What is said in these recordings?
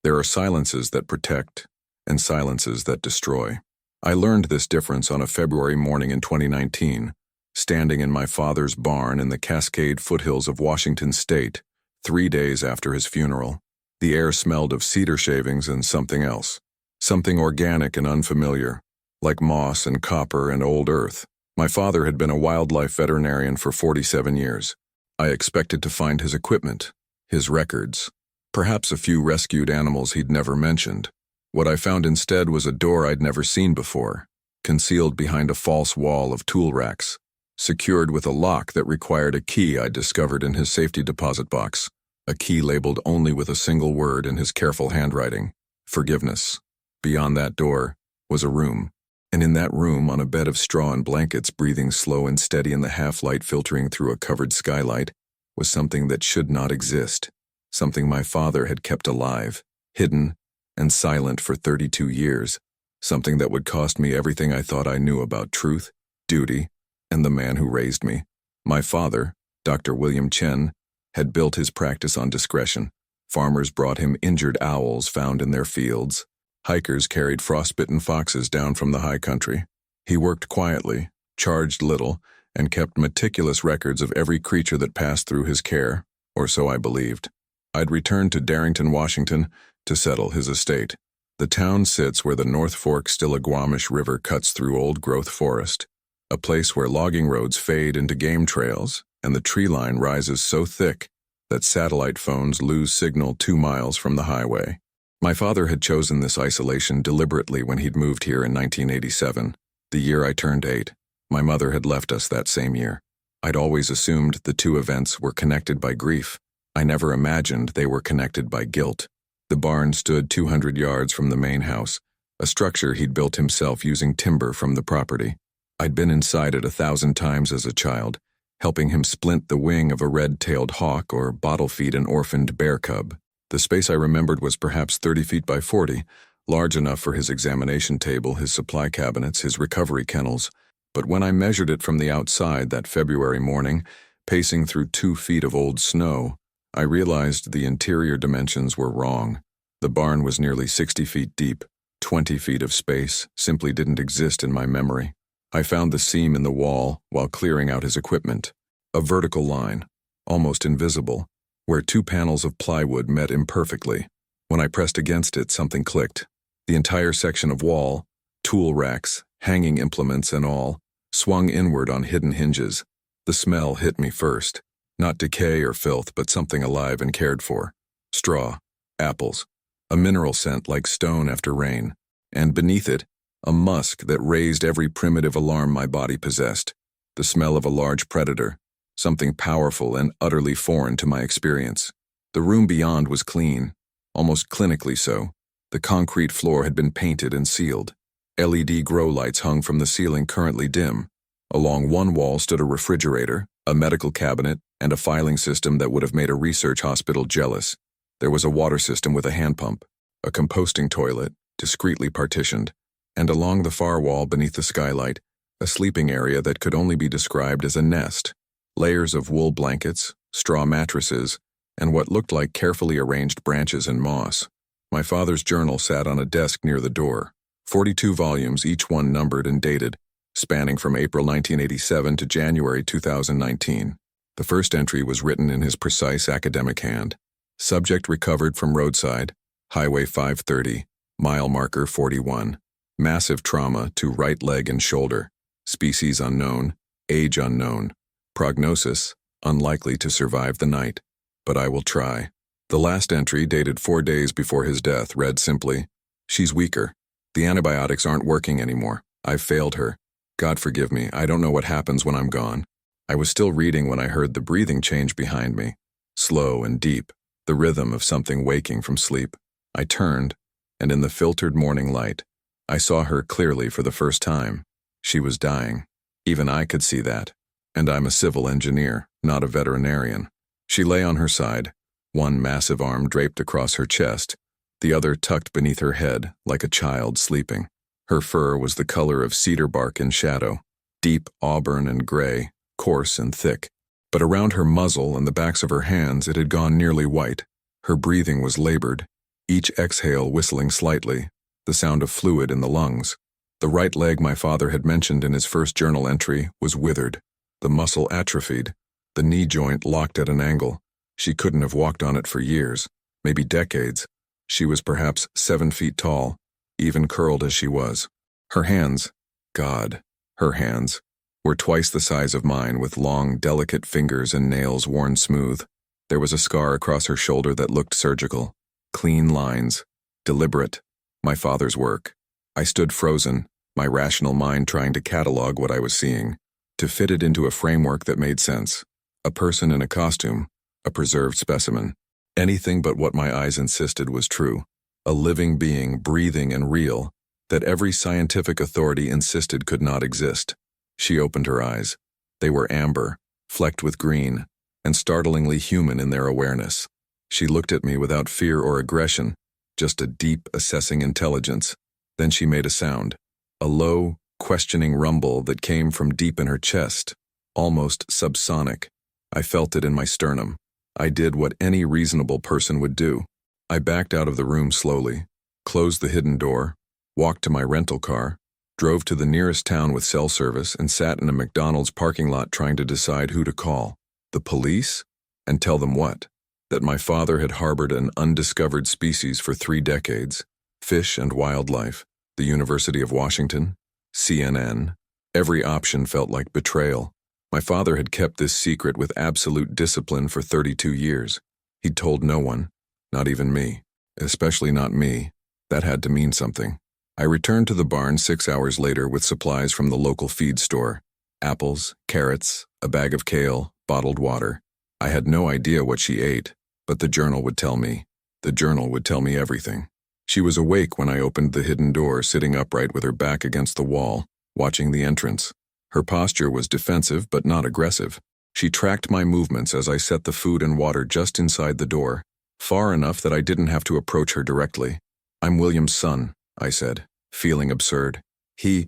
There are silences that protect and silences that destroy. I learned this difference on a February morning in 2019, standing in my father's barn in the Cascade foothills of Washington State, 3 days after his funeral. The air smelled of cedar shavings and something else, something organic and unfamiliar, like moss and copper and old earth. My father had been a wildlife veterinarian for 47 years. I expected to find his equipment, his records, perhaps a few rescued animals he'd never mentioned. What I found instead was a door I'd never seen before, concealed behind a false wall of tool racks, secured with a lock that required a key I'd discovered in his safety deposit box, a key labeled only with a single word in his careful handwriting: forgiveness. Beyond that door was a room, and in that room, on a bed of straw and blankets, breathing slow and steady in the half-light filtering through a covered skylight, was something that should not exist, something my father had kept alive, hidden, and silent for 32 years, something that would cost me everything I thought I knew about truth, duty, and the man who raised me. My father, Dr. William Chen, had built his practice on discretion. Farmers brought him injured owls found in their fields. Hikers carried frostbitten foxes down from the high country. He worked quietly, charged little, and kept meticulous records of every creature that passed through his care, or so I believed. I'd returned to Darrington, Washington, to settle his estate. The town sits where the North Fork Stillaguamish River cuts through old-growth forest, a place where logging roads fade into game trails, and the tree line rises so thick that satellite phones lose signal 2 miles from the highway. My father had chosen this isolation deliberately when he'd moved here in 1987, the year I turned 8. My mother had left us that same year. I'd always assumed the two events were connected by grief. I never imagined they were connected by guilt. The barn stood 200 yards from the main house, a structure he'd built himself using timber from the property. I'd been inside it 1,000 times as a child, helping him splint the wing of a red-tailed hawk or bottle-feed an orphaned bear cub. The space I remembered was perhaps 30 feet by 40, large enough for his examination table, his supply cabinets, his recovery kennels. But when I measured it from the outside that February morning, pacing through 2 feet of old snow, I realized the interior dimensions were wrong. The barn was nearly 60 feet deep. 20 feet of space simply didn't exist in my memory. I found the seam in the wall while clearing out his equipment, a vertical line, almost invisible, where 2 panels of plywood met imperfectly. When I pressed against it, something clicked. The entire section of wall, tool racks, hanging implements and all, swung inward on hidden hinges. The smell hit me first. Not decay or filth, but something alive and cared for. Straw, apples, a mineral scent like stone after rain, and beneath it, a musk that raised every primitive alarm my body possessed. The smell of a large predator, something powerful and utterly foreign to my experience. The room beyond was clean, almost clinically so. The concrete floor had been painted and sealed. LED grow lights hung from the ceiling, currently dim. Along one wall stood a refrigerator, a medical cabinet, and a filing system that would have made a research hospital jealous. There was a water system with a hand pump, a composting toilet, discreetly partitioned, and along the far wall beneath the skylight, a sleeping area that could only be described as a nest. Layers of wool blankets, straw mattresses, and what looked like carefully arranged branches and moss. My father's journal sat on a desk near the door, 42 volumes, each one numbered and dated, spanning from April 1987 to January 2019. The first entry was written in his precise academic hand. Subject recovered from roadside, Highway 530, mile marker 41. Massive trauma to right leg and shoulder. Species unknown, age unknown. Prognosis, unlikely to survive the night. But I will try. The last entry, dated 4 days before his death, read simply, "She's weaker. The antibiotics aren't working anymore. I've failed her. God forgive me, I don't know what happens when I'm gone." I was still reading when I heard the breathing change behind me, slow and deep, the rhythm of something waking from sleep. I turned, and in the filtered morning light, I saw her clearly for the first time. She was dying. Even I could see that. And I'm a civil engineer, not a veterinarian. She lay on her side, one massive arm draped across her chest, the other tucked beneath her head like a child sleeping. Her fur was the color of cedar bark in shadow, deep auburn and gray, coarse and thick. But around her muzzle and the backs of her hands it had gone nearly white. Her breathing was labored, each exhale whistling slightly, the sound of fluid in the lungs. The right leg my father had mentioned in his first journal entry was withered, the muscle atrophied, the knee joint locked at an angle. She couldn't have walked on it for years, maybe decades. She was perhaps 7 feet tall, even curled as she was. Her hands, God, her hands, were twice the size of mine, with long, delicate fingers and nails worn smooth. There was a scar across her shoulder that looked surgical. Clean lines, deliberate, my father's work. I stood frozen, my rational mind trying to catalog what I was seeing, to fit it into a framework that made sense. A person in a costume, a preserved specimen. Anything but what my eyes insisted was true. A living being, breathing and real, that every scientific authority insisted could not exist. She opened her eyes. They were amber, flecked with green, and startlingly human in their awareness. She looked at me without fear or aggression, just a deep, assessing intelligence. Then she made a sound, a low, questioning rumble that came from deep in her chest, almost subsonic. I felt it in my sternum. I did what any reasonable person would do. I backed out of the room slowly, closed the hidden door, walked to my rental car, drove to the nearest town with cell service, and sat in a McDonald's parking lot trying to decide who to call. The police? And tell them what? That my father had harbored an undiscovered species for 3 decades, fish and wildlife, the University of Washington, CNN. Every option felt like betrayal. My father had kept this secret with absolute discipline for 32 years. He'd told no one, not even me, especially not me. That had to mean something. I returned to the barn 6 hours later with supplies from the local feed store. Apples, carrots, a bag of kale, bottled water. I had no idea what she ate, but the journal would tell me. The journal would tell me everything. She was awake when I opened the hidden door, sitting upright with her back against the wall, watching the entrance. Her posture was defensive but not aggressive. She tracked my movements as I set the food and water just inside the door, far enough that I didn't have to approach her directly. "I'm William's son," I said, feeling absurd. He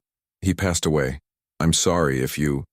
passed away. I'm sorry if you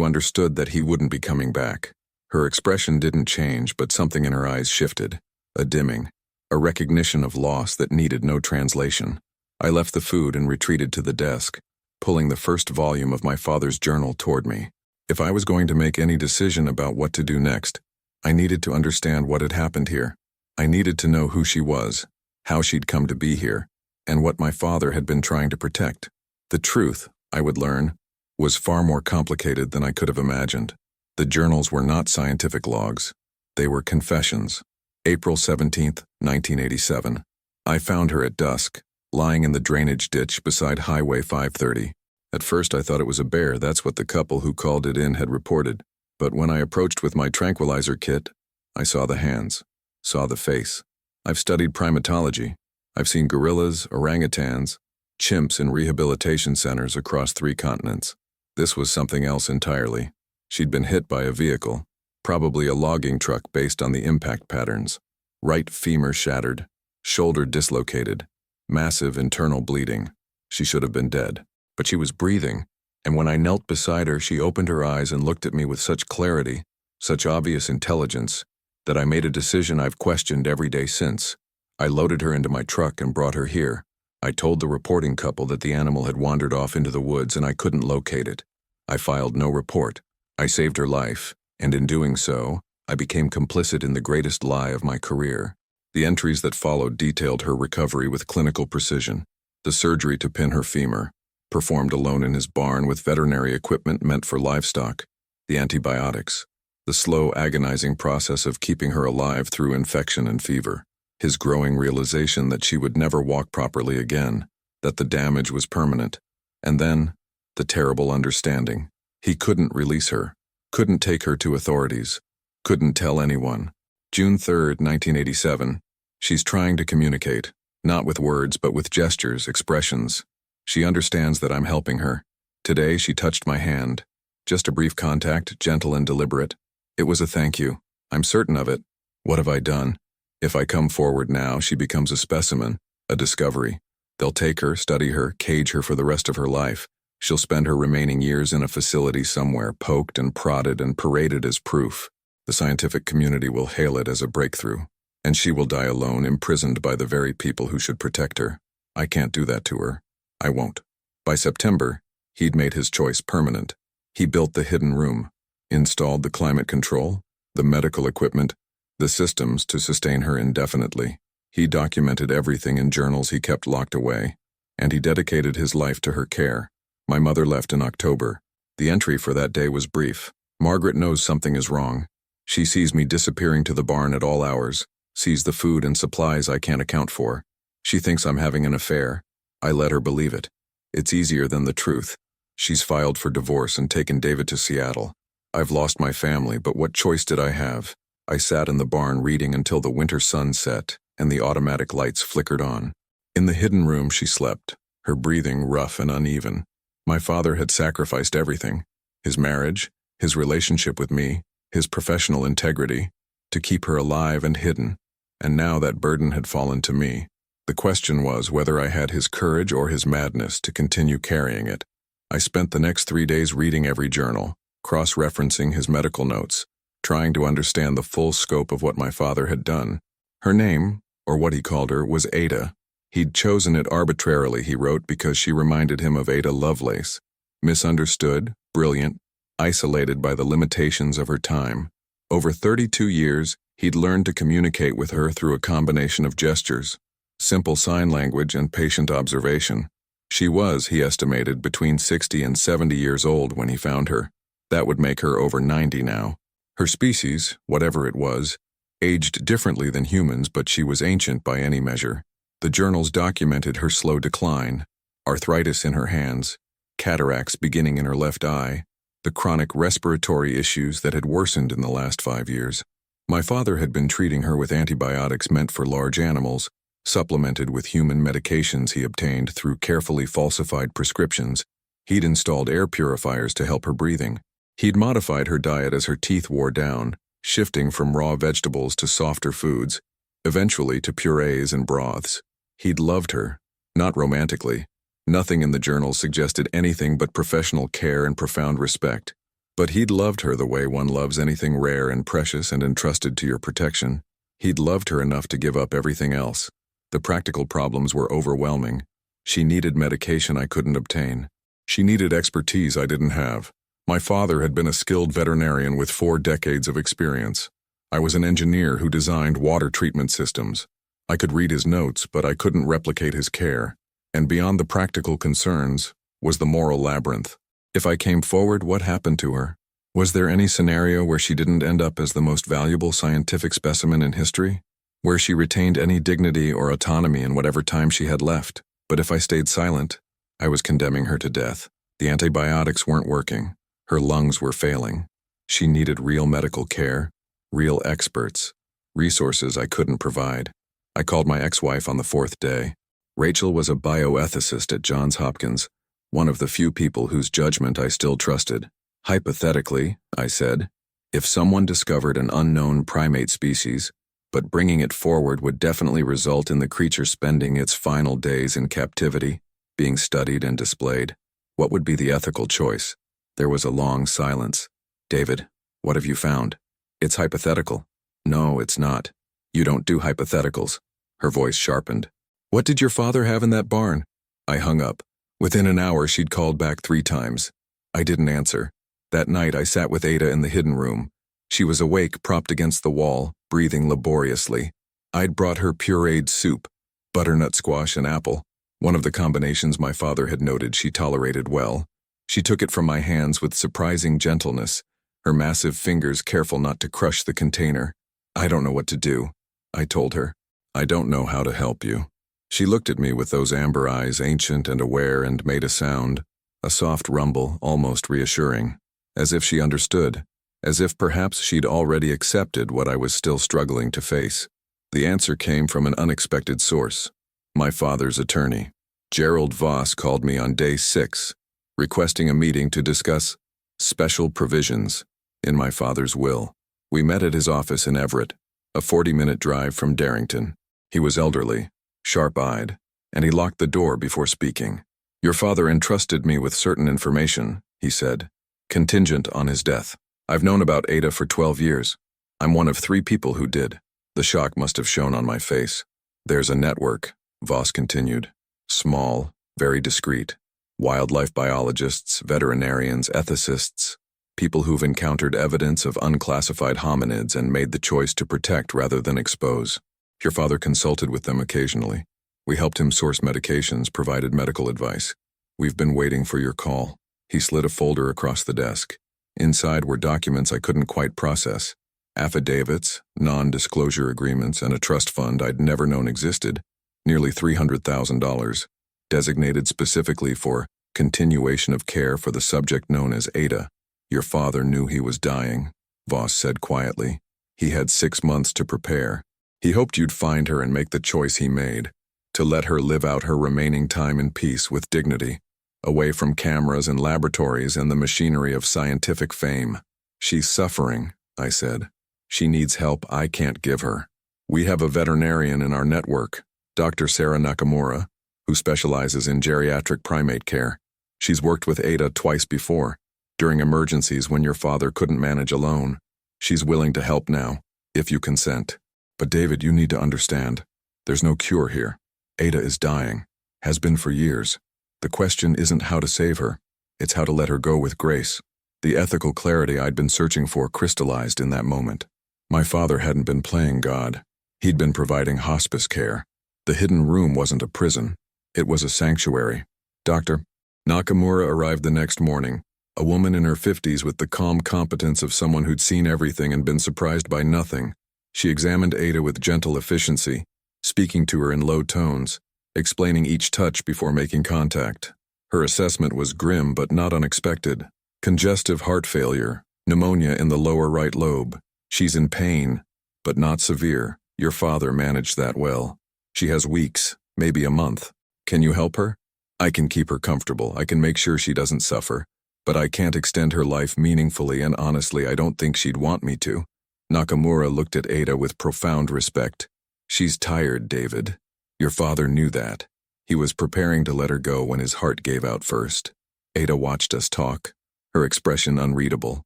understood that he wouldn't be coming back." Her expression didn't change, but something in her eyes shifted, a dimming, a recognition of loss that needed no translation. I left the food and retreated to the desk, pulling the first volume of my father's journal toward me. If I was going to make any decision about what to do next, I needed to understand what had happened here. I needed to know who she was, how she'd come to be here, and what my father had been trying to protect. The truth, I would learn, was far more complicated than I could have imagined. The journals were not scientific logs. They were confessions. April 17th, 1987. I found her at dusk, lying in the drainage ditch beside Highway 530. At first I thought it was a bear. That's what the couple who called it in had reported. But when I approached with my tranquilizer kit, I saw the hands, saw the face. I've studied primatology. I've seen gorillas, orangutans, chimps in rehabilitation centers across 3 continents. This was something else entirely. She'd been hit by a vehicle, probably a logging truck based on the impact patterns. Right femur shattered, shoulder dislocated, massive internal bleeding. She should have been dead. But she was breathing, and when I knelt beside her, she opened her eyes and looked at me with such clarity, such obvious intelligence, that I made a decision I've questioned every day since. I loaded her into my truck and brought her here. I told the reporting couple that the animal had wandered off into the woods and I couldn't locate it. I filed no report. I saved her life, and in doing so, I became complicit in the greatest lie of my career. The entries that followed detailed her recovery with clinical precision. The surgery to pin her femur, performed alone in his barn with veterinary equipment meant for livestock. The antibiotics. The slow, agonizing process of keeping her alive through infection and fever. His growing realization that she would never walk properly again, that the damage was permanent. And then, the terrible understanding. He couldn't release her, couldn't take her to authorities, couldn't tell anyone. June 3rd, 1987. She's trying to communicate, not with words but with gestures, expressions. She understands that I'm helping her. Today she touched my hand. Just a brief contact, gentle and deliberate. It was a thank you. I'm certain of it. What have I done? If I come forward now, she becomes a specimen, a discovery. They'll take her, study her, cage her for the rest of her life. She'll spend her remaining years in a facility somewhere, poked and prodded and paraded as proof. The scientific community will hail it as a breakthrough. and she will die alone, imprisoned by the very people who should protect her. I can't do that to her. I won't. By September, he'd made his choice permanent. He built the hidden room, installed the climate control, the medical equipment, the systems to sustain her indefinitely. He documented everything in journals he kept locked away, and he dedicated his life to her care. My mother left in October. The entry for that day was brief. Margaret knows something is wrong. She sees me disappearing to the barn at all hours, sees the food and supplies I can't account for. She thinks I'm having an affair. I let her believe it. It's easier than the truth. She's filed for divorce and taken David to Seattle. I've lost my family, but what choice did I have? I sat in the barn reading until the winter sun set and the automatic lights flickered on. In the hidden room she slept, her breathing rough and uneven. My father had sacrificed everything, his marriage, his relationship with me, his professional integrity, to keep her alive and hidden, and now that burden had fallen to me. The question was whether I had his courage or his madness to continue carrying it. I spent the next 3 days reading every journal, cross-referencing his medical notes, trying to understand the full scope of what my father had done. Her name, or what he called her, was Ada. He'd chosen it arbitrarily, he wrote, because she reminded him of Ada Lovelace. Misunderstood, brilliant, isolated by the limitations of her time. Over 32 years, he'd learned to communicate with her through a combination of gestures, simple sign language, and patient observation. She was, he estimated, between 60 and 70 years old when he found her. That would make her over 90 now. Her species, whatever it was, aged differently than humans, but she was ancient by any measure. The journals documented her slow decline, arthritis in her hands, cataracts beginning in her left eye, the chronic respiratory issues that had worsened in the last 5 years. My father had been treating her with antibiotics meant for large animals, supplemented with human medications he obtained through carefully falsified prescriptions. He'd installed air purifiers to help her breathing. He'd modified her diet as her teeth wore down, shifting from raw vegetables to softer foods, eventually to purees and broths. He'd loved her, not romantically. Nothing in the journals suggested anything but professional care and profound respect. But he'd loved her the way one loves anything rare and precious and entrusted to your protection. He'd loved her enough to give up everything else. The practical problems were overwhelming. She needed medication I couldn't obtain. She needed expertise I didn't have. My father had been a skilled veterinarian with 4 decades of experience. I was an engineer who designed water treatment systems. I could read his notes, but I couldn't replicate his care. And beyond the practical concerns was the moral labyrinth. If I came forward, what happened to her? Was there any scenario where she didn't end up as the most valuable scientific specimen in history? Where she retained any dignity or autonomy in whatever time she had left? But if I stayed silent, I was condemning her to death. The antibiotics weren't working. Her lungs were failing. She needed real medical care, real experts, resources I couldn't provide. I called my ex-wife on the 4th day. Rachel was a bioethicist at Johns Hopkins, one of the few people whose judgment I still trusted. Hypothetically, I said, if someone discovered an unknown primate species, but bringing it forward would definitely result in the creature spending its final days in captivity, being studied and displayed, what would be the ethical choice? There was a long silence. David, what have you found? It's hypothetical. No, it's not. You don't do hypotheticals. Her voice sharpened. What did your father have in that barn? I hung up. Within an hour, she'd called back 3 times. I didn't answer. That night, I sat with Ada in the hidden room. She was awake, propped against the wall, breathing laboriously. I'd brought her pureed soup, butternut squash and apple, one of the combinations my father had noted she tolerated well. She took it from my hands with surprising gentleness, her massive fingers careful not to crush the container. I don't know what to do, I told her. I don't know how to help you. She looked at me with those amber eyes, ancient and aware, and made a sound, a soft rumble, almost reassuring, as if she understood, as if perhaps she'd already accepted what I was still struggling to face. The answer came from an unexpected source. My father's attorney. Gerald Voss called me on day 6, requesting a meeting to discuss special provisions in my father's will. We met at his office in Everett, a 40-minute drive from Darrington. He was elderly, sharp-eyed, and he locked the door before speaking. Your father entrusted me with certain information, he said, contingent on his death. I've known about Ada for 12 years. I'm one of 3 people who did. The shock must have shown on my face. There's a network, Voss continued. Small, very discreet. Wildlife biologists, veterinarians, ethicists, people who've encountered evidence of unclassified hominids and made the choice to protect rather than expose. Your father consulted with them occasionally. We helped him source medications, provided medical advice. We've been waiting for your call. He slid a folder across the desk. Inside were documents I couldn't quite process. Affidavits, non-disclosure agreements, and a trust fund I'd never known existed, nearly $300,000, designated specifically for continuation of care for the subject known as Ada. Your father knew he was dying, Voss said quietly. He had 6 months to prepare. He hoped you'd find her and make the choice he made, to let her live out her remaining time in peace with dignity, away from cameras and laboratories and the machinery of scientific fame. She's suffering, I said. She needs help I can't give her. We have a veterinarian in our network, Dr. Sarah Nakamura, who specializes in geriatric primate care. She's worked with Ada twice before, during emergencies when your father couldn't manage alone. She's willing to help now, if you consent. But David, you need to understand. There's no cure here. Ada is dying, has been for years. The question isn't how to save her, it's how to let her go with grace. The ethical clarity I'd been searching for crystallized in that moment. My father hadn't been playing God. He'd been providing hospice care. The hidden room wasn't a prison. It was a sanctuary. Dr. Nakamura arrived the next morning, a woman in her 50s with the calm competence of someone who'd seen everything and been surprised by nothing. She examined Ada with gentle efficiency, speaking to her in low tones, explaining each touch before making contact. Her assessment was grim but not unexpected. Congestive heart failure, pneumonia in the lower right lobe. She's in pain, but not severe. Your father managed that well. She has weeks, maybe a month. Can you help her? I can keep her comfortable. I can make sure she doesn't suffer. But I can't extend her life meaningfully, and honestly, I don't think she'd want me to. Nakamura looked at Ada with profound respect. She's tired, David. Your father knew that. He was preparing to let her go when his heart gave out first. Ada watched us talk, her expression unreadable.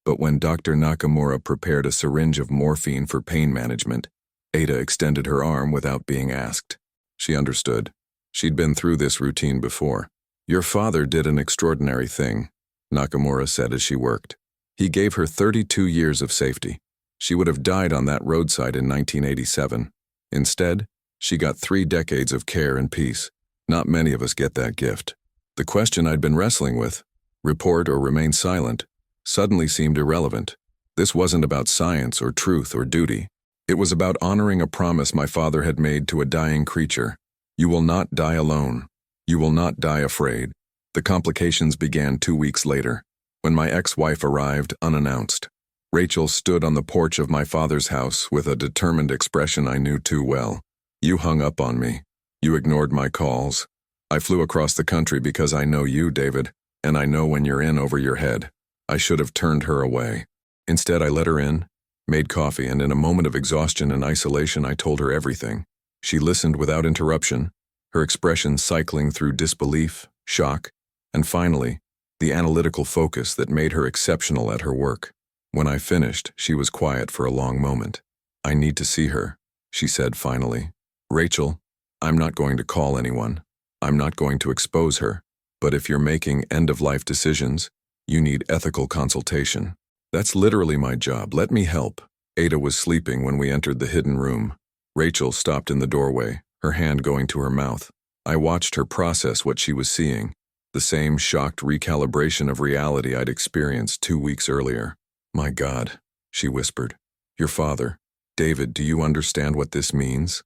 But when Dr. Nakamura prepared a syringe of morphine for pain management, Ada extended her arm without being asked. She understood. She'd been through this routine before. Your father did an extraordinary thing, Nakamura said as she worked. He gave her 32 years of safety. She would have died on that roadside in 1987. Instead, she got 3 decades of care and peace. Not many of us get that gift. The question I'd been wrestling with, report or remain silent, suddenly seemed irrelevant. This wasn't about science or truth or duty. It was about honoring a promise my father had made to a dying creature. You will not die alone. You will not die afraid. The complications began 2 weeks later, when my ex-wife arrived unannounced. Rachel stood on the porch of my father's house with a determined expression I knew too well. You hung up on me. You ignored my calls. I flew across the country because I know you, David, and I know when you're in over your head. I should have turned her away. Instead, I let her in, made coffee, and in a moment of exhaustion and isolation, I told her everything. She listened without interruption, her expression cycling through disbelief, shock, and finally, the analytical focus that made her exceptional at her work. When I finished, she was quiet for a long moment. I need to see her, she said finally. Rachel, I'm not going to call anyone. I'm not going to expose her. But if you're making end-of-life decisions, you need ethical consultation. That's literally my job. Let me help. Ada was sleeping when we entered the hidden room. Rachel stopped in the doorway, her hand going to her mouth. I watched her process what she was seeing, the same shocked recalibration of reality I'd experienced 2 weeks earlier. My God, she whispered. Your father. David, do you understand what this means?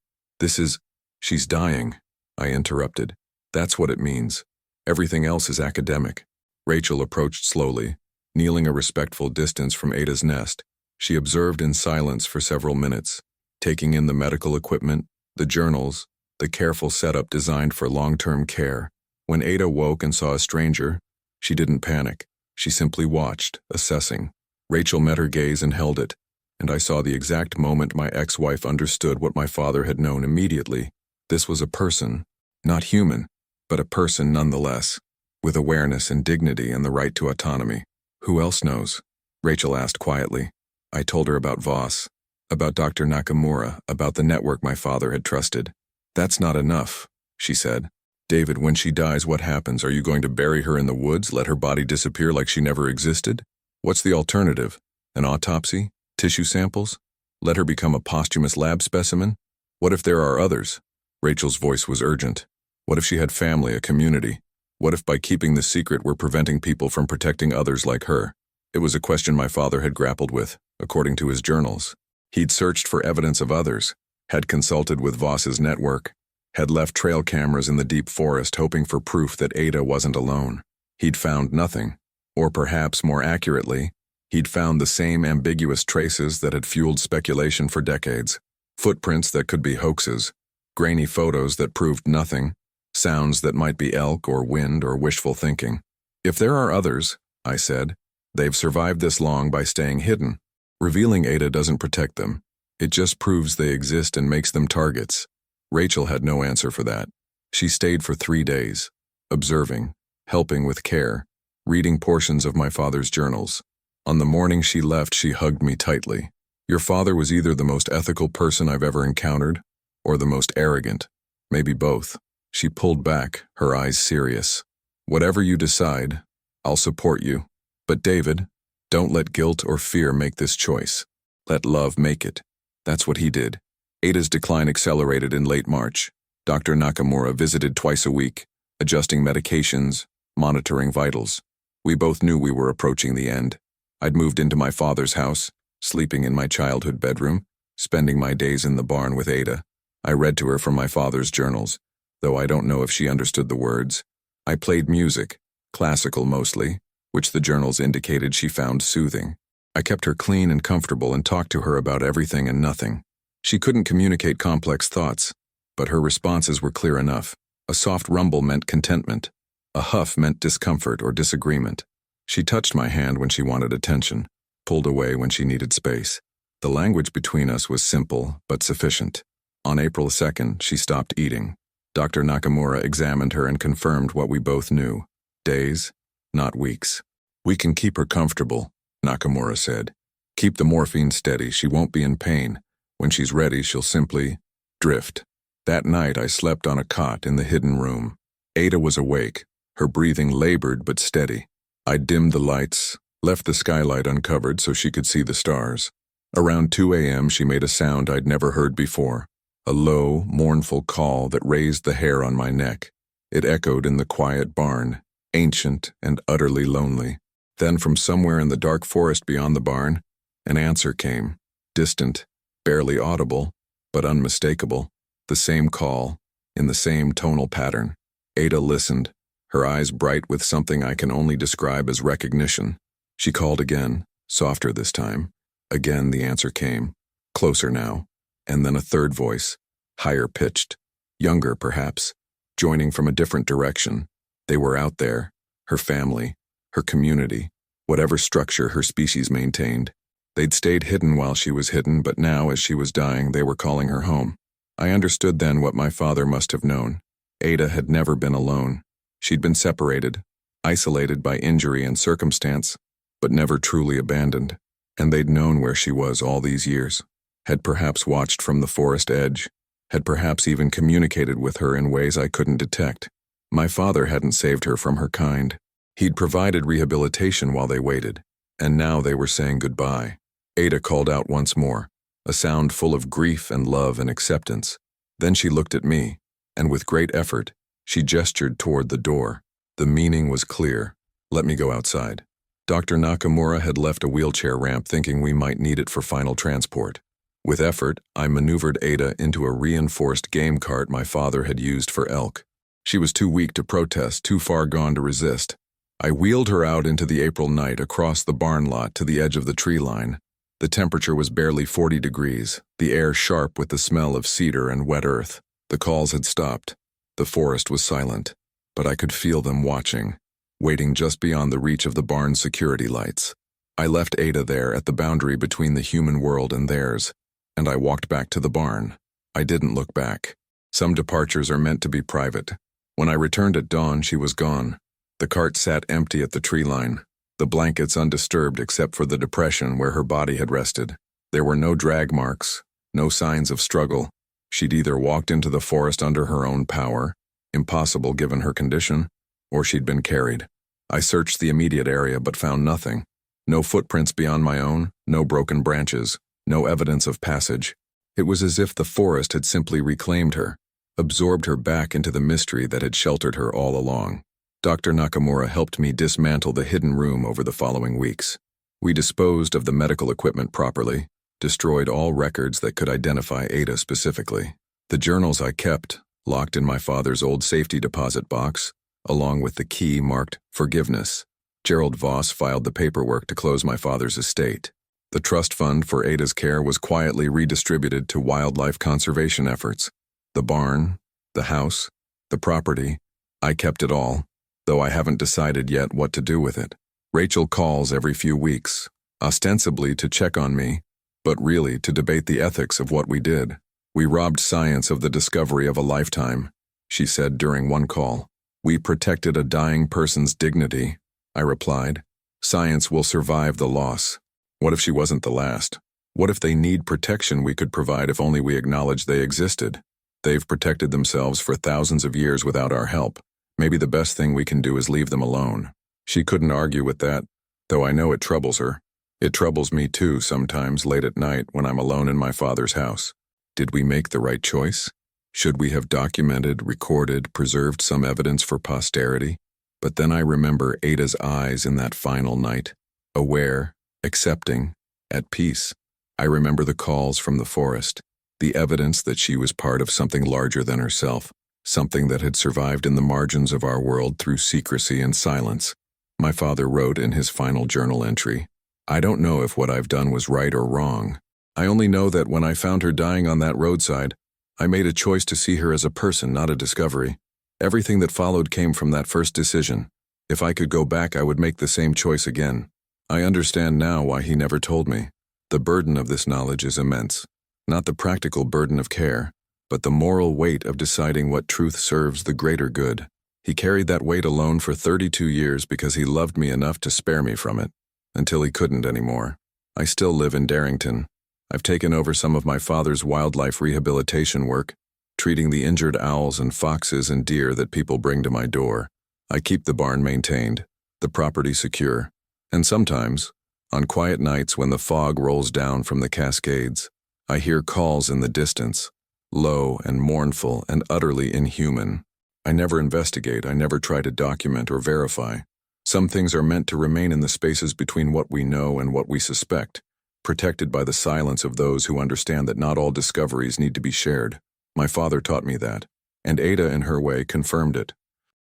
She's dying, I interrupted. That's what it means. Everything else is academic. Rachel approached slowly, kneeling a respectful distance from Ada's nest. She observed in silence for several minutes, taking in the medical equipment, the journals, the careful setup designed for long-term care. When Ada woke and saw a stranger, she didn't panic. She simply watched, assessing. Rachel met her gaze and held it, and I saw the exact moment my ex-wife understood what my father had known immediately. This was a person, not human, but a person nonetheless, with awareness and dignity and the right to autonomy. Who else knows? Rachel asked quietly. I told her about Voss. About Dr. Nakamura, about the network my father had trusted. That's not enough, she said. David, when she dies, what happens? Are you going to bury her in the woods, let her body disappear like she never existed? What's the alternative? An autopsy? Tissue samples? Let her become a posthumous lab specimen? What if there are others? Rachel's voice was urgent. What if she had family, a community? What if by keeping the secret we're preventing people from protecting others like her? It was a question my father had grappled with, according to his journals. He'd searched for evidence of others, had consulted with Voss's network, had left trail cameras in the deep forest hoping for proof that Ada wasn't alone. He'd found nothing. Or perhaps more accurately, he'd found the same ambiguous traces that had fueled speculation for decades. Footprints that could be hoaxes, grainy photos that proved nothing, sounds that might be elk or wind or wishful thinking. If there are others, I said, they've survived this long by staying hidden. Revealing Ada doesn't protect them. It just proves they exist and makes them targets. Rachel had no answer for that. She stayed for 3 days, observing, helping with care, reading portions of my father's journals. On the morning she left, she hugged me tightly. Your father was either the most ethical person I've ever encountered, or the most arrogant. Maybe both. She pulled back, her eyes serious. Whatever you decide, I'll support you. But David, don't let guilt or fear make this choice. Let love make it. That's what he did. Ada's decline accelerated in late March. Dr. Nakamura visited twice a week, adjusting medications, monitoring vitals. We both knew we were approaching the end. I'd moved into my father's house, sleeping in my childhood bedroom, spending my days in the barn with Ada. I read to her from my father's journals, though I don't know if she understood the words. I played music, classical mostly, which the journals indicated she found soothing. I kept her clean and comfortable and talked to her about everything and nothing. She couldn't communicate complex thoughts, but her responses were clear enough. A soft rumble meant contentment. A huff meant discomfort or disagreement. She touched my hand when she wanted attention, pulled away when she needed space. The language between us was simple but sufficient. On April 2nd, she stopped eating. Dr. Nakamura examined her and confirmed what we both knew. Days, not weeks. We can keep her comfortable, Nakamura said. Keep the morphine steady, she won't be in pain. When she's ready, she'll simply drift. That night, I slept on a cot in the hidden room. Ada was awake, her breathing labored but steady. I dimmed the lights, left the skylight uncovered so she could see the stars. Around 2 a.m., she made a sound I'd never heard before, a low, mournful call that raised the hair on my neck. It echoed in the quiet barn, ancient and utterly lonely. Then from somewhere in the dark forest beyond the barn, an answer came, distant, barely audible, but unmistakable. The same call, in the same tonal pattern. Ada listened, her eyes bright with something I can only describe as recognition. She called again, softer this time. Again the answer came, closer now, and then a third voice, higher pitched, younger perhaps, joining from a different direction. They were out there, her family, her community, whatever structure her species maintained. They'd stayed hidden while she was hidden, but now, as she was dying, they were calling her home. I understood then what my father must have known. Ada had never been alone. She'd been separated, isolated by injury and circumstance, but never truly abandoned. And they'd known where she was all these years, had perhaps watched from the forest edge, had perhaps even communicated with her in ways I couldn't detect. My father hadn't saved her from her kind. He'd provided rehabilitation while they waited, and now they were saying goodbye. Ada called out once more, a sound full of grief and love and acceptance. Then she looked at me, and with great effort, she gestured toward the door. The meaning was clear. Let me go outside. Dr. Nakamura had left a wheelchair ramp thinking we might need it for final transport. With effort, I maneuvered Ada into a reinforced game cart my father had used for elk. She was too weak to protest, too far gone to resist. I wheeled her out into the April night across the barn lot to the edge of the tree line. The temperature was barely 40 degrees, the air sharp with the smell of cedar and wet earth. The calls had stopped. The forest was silent, but I could feel them watching, waiting just beyond the reach of the barn's security lights. I left Ada there at the boundary between the human world and theirs, and I walked back to the barn. I didn't look back. Some departures are meant to be private. When I returned at dawn, she was gone. The cart sat empty at the tree line, the blankets undisturbed except for the depression where her body had rested. There were no drag marks, no signs of struggle. She'd either walked into the forest under her own power, impossible given her condition, or she'd been carried. I searched the immediate area but found nothing. No footprints beyond my own, no broken branches, no evidence of passage. It was as if the forest had simply reclaimed her, absorbed her back into the mystery that had sheltered her all along. Dr. Nakamura helped me dismantle the hidden room over the following weeks. We disposed of the medical equipment properly, destroyed all records that could identify Ada specifically. The journals I kept, locked in my father's old safety deposit box, along with the key marked forgiveness. Gerald Voss filed the paperwork to close my father's estate. The trust fund for Ada's care was quietly redistributed to wildlife conservation efforts. The barn, the house, the property, I kept it all, though I haven't decided yet what to do with it. Rachel calls every few weeks, ostensibly to check on me, but really to debate the ethics of what we did. We robbed science of the discovery of a lifetime, she said during one call. We protected a dying person's dignity, I replied. Science will survive the loss. What if she wasn't the last? What if they need protection we could provide if only we acknowledged they existed? They've protected themselves for thousands of years without our help. Maybe the best thing we can do is leave them alone. She couldn't argue with that, though I know it troubles her. It troubles me too sometimes late at night when I'm alone in my father's house. Did we make the right choice? Should we have documented, recorded, preserved some evidence for posterity? But then I remember Ada's eyes in that final night, aware, accepting, at peace. I remember the calls from the forest, the evidence that she was part of something larger than herself, something that had survived in the margins of our world through secrecy and silence. My father wrote in his final journal entry, I don't know if what I've done was right or wrong. I only know that when I found her dying on that roadside, I made a choice to see her as a person, not a discovery. Everything that followed came from that first decision. If I could go back, I would make the same choice again. I understand now why he never told me. The burden of this knowledge is immense. Not the practical burden of care, but the moral weight of deciding what truth serves the greater good. He carried that weight alone for 32 years because he loved me enough to spare me from it, until he couldn't anymore. I still live in Darrington. I've taken over some of my father's wildlife rehabilitation work, treating the injured owls and foxes and deer that people bring to my door. I keep the barn maintained, the property secure, and sometimes, on quiet nights when the fog rolls down from the Cascades, I hear calls in the distance, low and mournful and utterly inhuman. I never investigate, I never try to document or verify. Some things are meant to remain in the spaces between what we know and what we suspect, protected by the silence of those who understand that not all discoveries need to be shared. My father taught me that, and Ada in her way confirmed it.